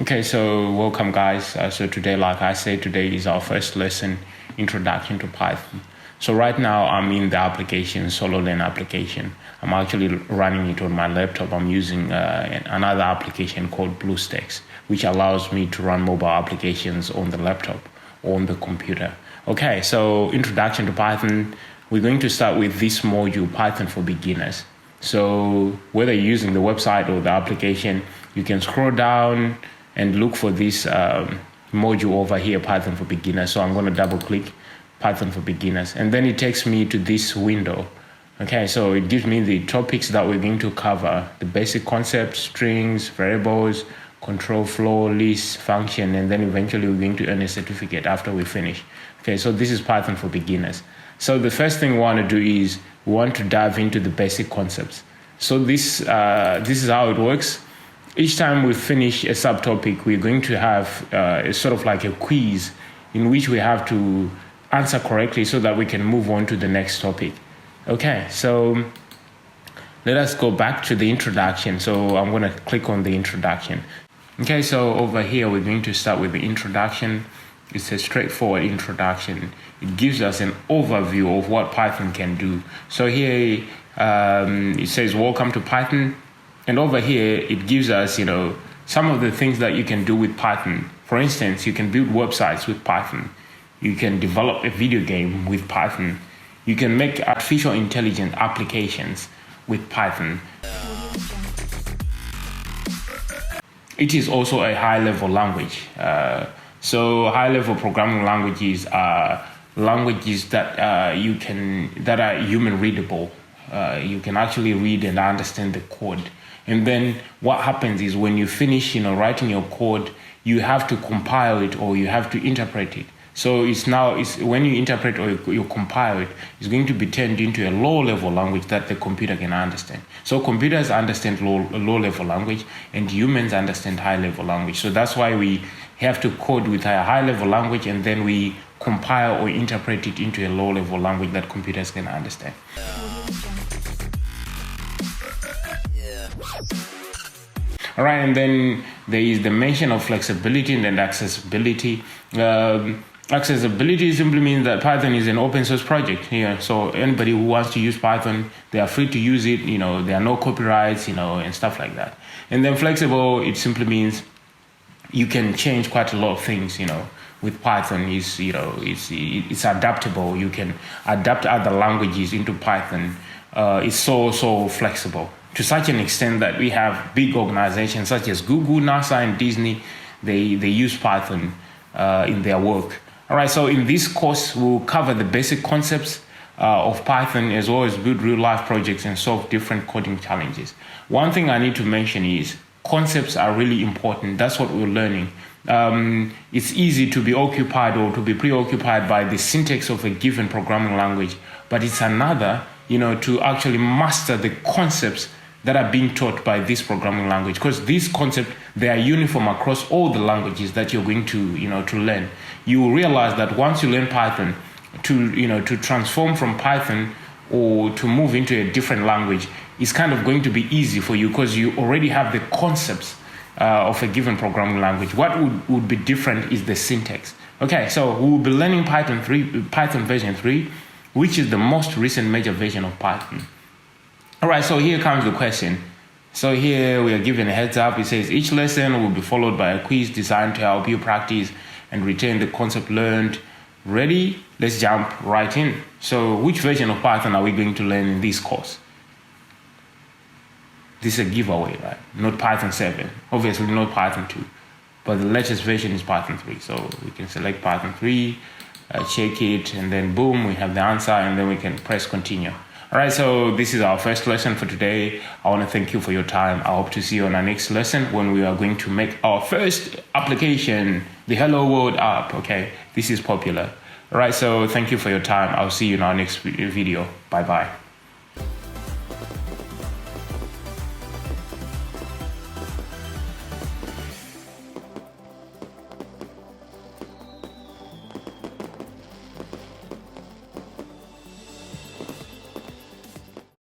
Okay, so welcome guys. So today, like I said, today is our first lesson, Introduction to Python. So right now I'm in the application, SoloLearn application. I'm actually running it on my laptop. I'm using another application called BlueStacks, which allows me to run mobile applications on the laptop or on the computer. Okay, so Introduction to Python, we're going to start with this module, Python for Beginners. So whether you're using the website or the application, you can scroll down and look for this module over here, Python for Beginners. So I'm going to double click Python for Beginners, and then it takes me to this window. Okay, so it gives me the topics that we're going to cover: the basic concepts, strings, variables, control flow, list, function, and then eventually we're going to earn a certificate after we finish. Okay, so this is Python for Beginners. So the first thing we want to do is we want to dive into the basic concepts. So this is how it works. Each time we finish a subtopic, we're going to have a sort of like a quiz in which we have to answer correctly so that we can move on to the next topic. Okay, so let us go back to the introduction. So I'm going to click on the introduction. Okay, so over here, we're going to start with the introduction. It's a straightforward introduction. It gives us an overview of what Python can do. So here it says, welcome to Python. And over here, it gives us, some of the things that you can do with Python. For instance, you can build websites with Python. You can develop a video game with Python. You can make artificial intelligence applications with Python. It is also a high-level language. So high-level programming languages are languages that are human readable. You can actually read and understand the code. And then what happens is when you finish, writing your code, you have to compile it or you have to interpret it. So it's when you interpret or you compile it, it's going to be turned into a low-level language that the computer can understand. So computers understand low-level language and humans understand high-level language. So that's why we have to code with a high-level language and then we compile or interpret it into a low-level language that computers can understand. All right, and then there is the mention of flexibility and then accessibility. Accessibility simply means that Python is an open source project here. So anybody who wants to use Python, they are free to use it. There are no copyrights, and stuff like that. And then flexible, it simply means you can change quite a lot of things, with Python. It's adaptable. You can adapt other languages into Python. It's so flexible, to such an extent that we have big organizations such as Google, NASA, and Disney. They use Python in their work. All right, so in this course, we'll cover the basic concepts of Python as well as build real-life projects and solve different coding challenges. One thing I need to mention is concepts are really important. That's what we're learning. It's easy to be occupied or to be preoccupied by the syntax of a given programming language, but it's another, to actually master the concepts that are being taught by this programming language, because these concepts, they are uniform across all the languages that you're going to learn. You will realize that once you learn Python, to transform from Python or to move into a different language is kind of going to be easy for you because you already have the concepts of a given programming language. What would be different is the syntax. Okay, so we will be learning Python version 3, which is the most recent major version of Python. All right, so here comes the question. So here we are given a heads up. It says each lesson will be followed by a quiz designed to help you practice and retain the concept learned. Ready? Let's jump right in. So which version of Python are we going to learn in this course? This is a giveaway, right? Not Python 7, obviously not Python 2, but the latest version is Python 3. So we can select Python 3, check it, and then boom, we have the answer, and then we can press continue. All right, so this is our first lesson for today. I want to thank you for your time. I hope to see you on our next lesson when we are going to make our first application, the Hello World app, okay? This is popular. All right, so thank you for your time. I'll see you in our next video. Bye-bye.